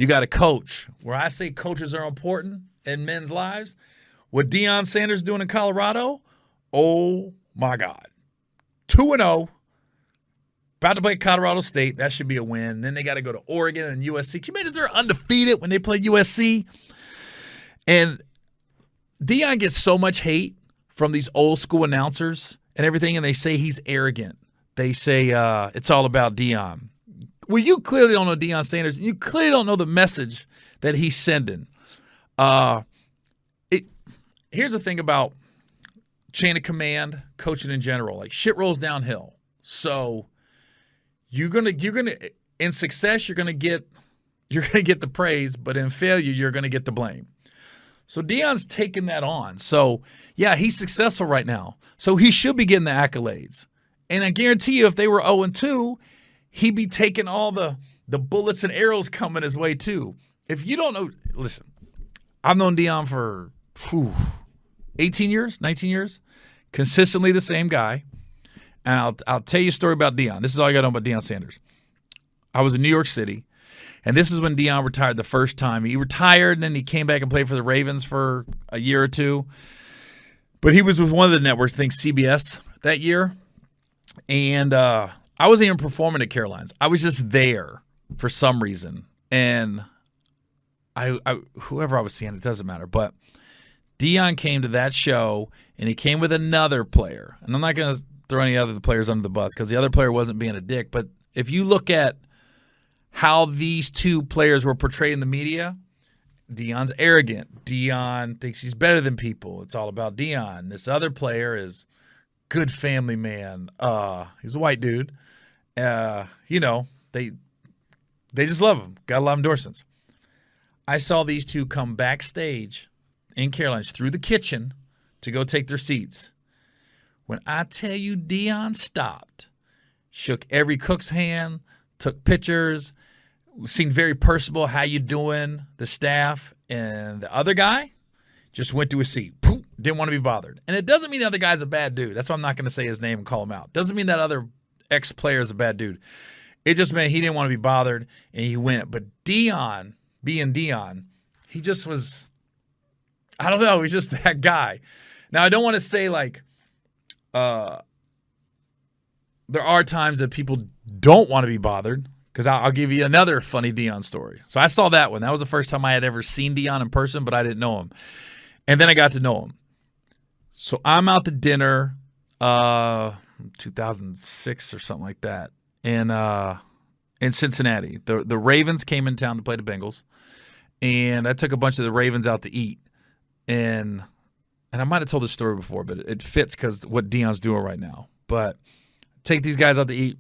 You got a coach. Where I say coaches are important in men's lives, what Deion Sanders doing in Colorado, oh my God. 2-0. About to play Colorado State. That should be a win. Then they got to go to Oregon and USC. Can you imagine they're undefeated when they play USC? And Deion gets so much hate from these old school announcers and everything, and they say he's arrogant. They say it's all about Deion. Well, you clearly don't know Deion Sanders. You clearly don't know the message that he's sending. Here's the thing about chain of command, coaching in general. Like, shit rolls downhill. So you're gonna in success you're gonna get the praise, but in failure you're gonna get the blame. So Deion's taking that on. So yeah, he's successful right now. So he should be getting the accolades. And I guarantee you, if they were 0-2, he'd be taking all the bullets and arrows coming his way too. If you don't know, listen, I've known Deion for 18 years, 19 years, consistently the same guy. And I'll tell you a story about Deion. This is all I got to know about Deion Sanders. I was in New York City, and this is when Deion retired the first time. He retired, and then he came back and played for the Ravens for a year or two. But he was with one of the networks, I think CBS, that year. And I wasn't even performing at Caroline's. I was just there for some reason. And I whoever I was seeing, it doesn't matter. But Deion came to that show, and he came with another player. And I'm not going to throw any other players under the bus because the other player wasn't being a dick. But if you look at how these two players were portrayed in the media, Deion's arrogant. Deion thinks he's better than people. It's all about Deion. This other player is good family man. He's a white dude. They just love him. Got a lot of endorsements. I saw these two come backstage in Caroline's through the kitchen to go take their seats. When I tell you Deion stopped, shook every cook's hand, took pictures, seemed very personable. How you doing? The staff. And the other guy just went to his seat. Poof, didn't want to be bothered. And it doesn't mean the other guy's a bad dude. That's why I'm not going to say his name and call him out. Doesn't mean that other ex-player is a bad dude. It just meant he didn't want to be bothered, and he went. But Deion, being Deion, he just was, I don't know, he's just that guy. Now, I don't want to say like, there are times that people don't want to be bothered, because I'll give you another funny Deion story. So I saw that one. That was the first time I had ever seen Deion in person, but I didn't know him. And then I got to know him. So I'm out to dinner, 2006 or something like that, in Cincinnati. The Ravens came in town to play the Bengals, and I took a bunch of the Ravens out to eat. And I might have told this story before, but it fits because what Deion's doing right now. But take these guys out to eat.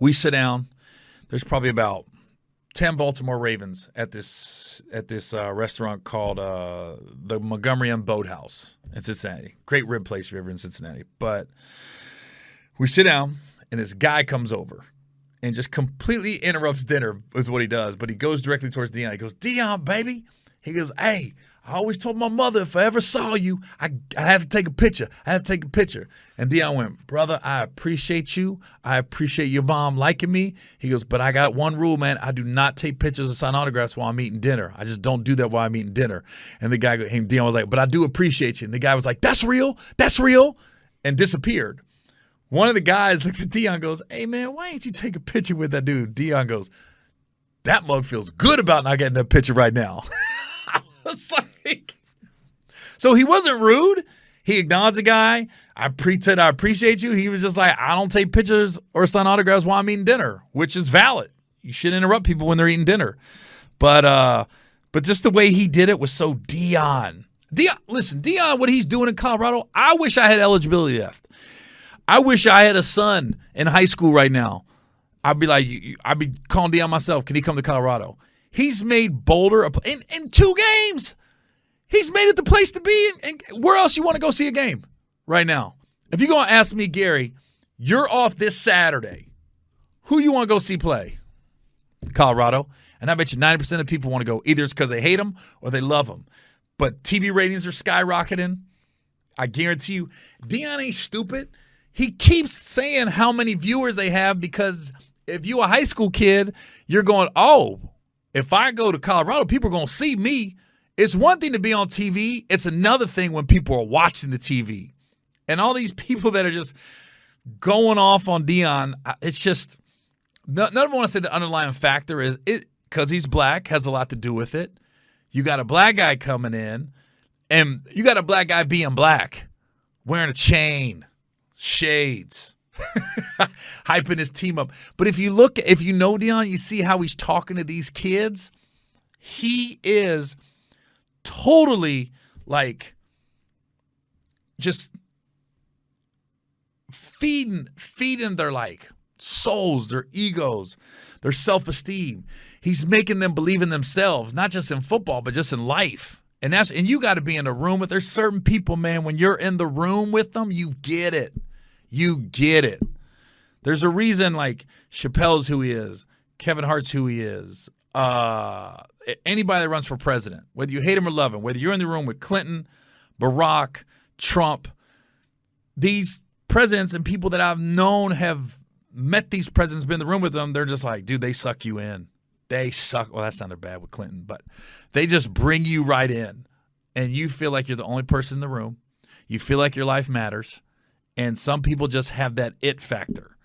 We sit down. There's probably about 10 Baltimore Ravens at this restaurant called the Montgomery M Boathouse in Cincinnati. Great rib place if you're ever in Cincinnati. But we sit down, and this guy comes over and just completely interrupts dinner is what he does. But he goes directly towards Deion. He goes, "Deion, baby." He goes, "Hey, I always told my mother if I ever saw you, I have to take a picture. I have to take a picture." And Deion went, "Brother, I appreciate you. I appreciate your mom liking me." He goes, "But I got one rule, man. I do not take pictures or sign autographs while I'm eating dinner. I just don't do that while I'm eating dinner." And Deion was like, "But I do appreciate you." And the guy was like, "That's real. That's real," and disappeared. One of the guys looked at Deion and goes, "Hey, man, why ain't you take a picture with that dude?" Deion goes, "That mug feels good about not getting that picture right now." It's like, so he wasn't rude. He acknowledged the guy. I said, "I appreciate you." He was just like, "I don't take pictures or sign autographs while I'm eating dinner," which is valid. You shouldn't interrupt people when they're eating dinner. But just the way he did it was so Deion. Listen, Deion, what he's doing in Colorado, I wish I had eligibility left. I wish I had a son in high school right now. I'd be calling Deion myself. Can he come to Colorado? He's made Boulder in 2 games. He's made it the place to be. And where else you want to go see a game right now? If you're going to ask me, Gary, you're off this Saturday. Who you want to go see play? Colorado. And I bet you 90% of people want to go. Either it's because they hate him or they love him. But TV ratings are skyrocketing. I guarantee you, Deion ain't stupid. He keeps saying how many viewers they have because if you're a high school kid, you're going, "Oh, if I go to Colorado, people are going to see me. It's one thing to be on TV. It's another thing when people are watching the TV. And all these people that are just going off on Deion, it's just none of them want to say the underlying factor is it because he's black has a lot to do with it. You got a black guy coming in, and you got a black guy being black, wearing a chain, shades, hyping his team up. But if you know Deion, you see how he's talking to these kids. He is totally like just feeding their like souls, their egos, their self-esteem. He's making them believe in themselves, not just in football, but just in life. And you got to be in a room with. There's certain people, man, when you're in the room with them, you get it. You get it. There's a reason like Chappelle's who he is, Kevin Hart's who he is. Anybody that runs for president, whether you hate him or love him, whether you're in the room with Clinton, Barack, Trump, these presidents and people that I've known have met these presidents, been in the room with them, they're just like, dude, they suck you in. They suck. Well, that sounded bad with Clinton, but they just bring you right in. And you feel like you're the only person in the room. You feel like your life matters. And some people just have that it factor.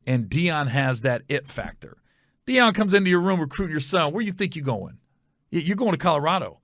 And Deion has that it factor. Deion comes into your room, recruit your son. Where do you think you're going? You're going to Colorado.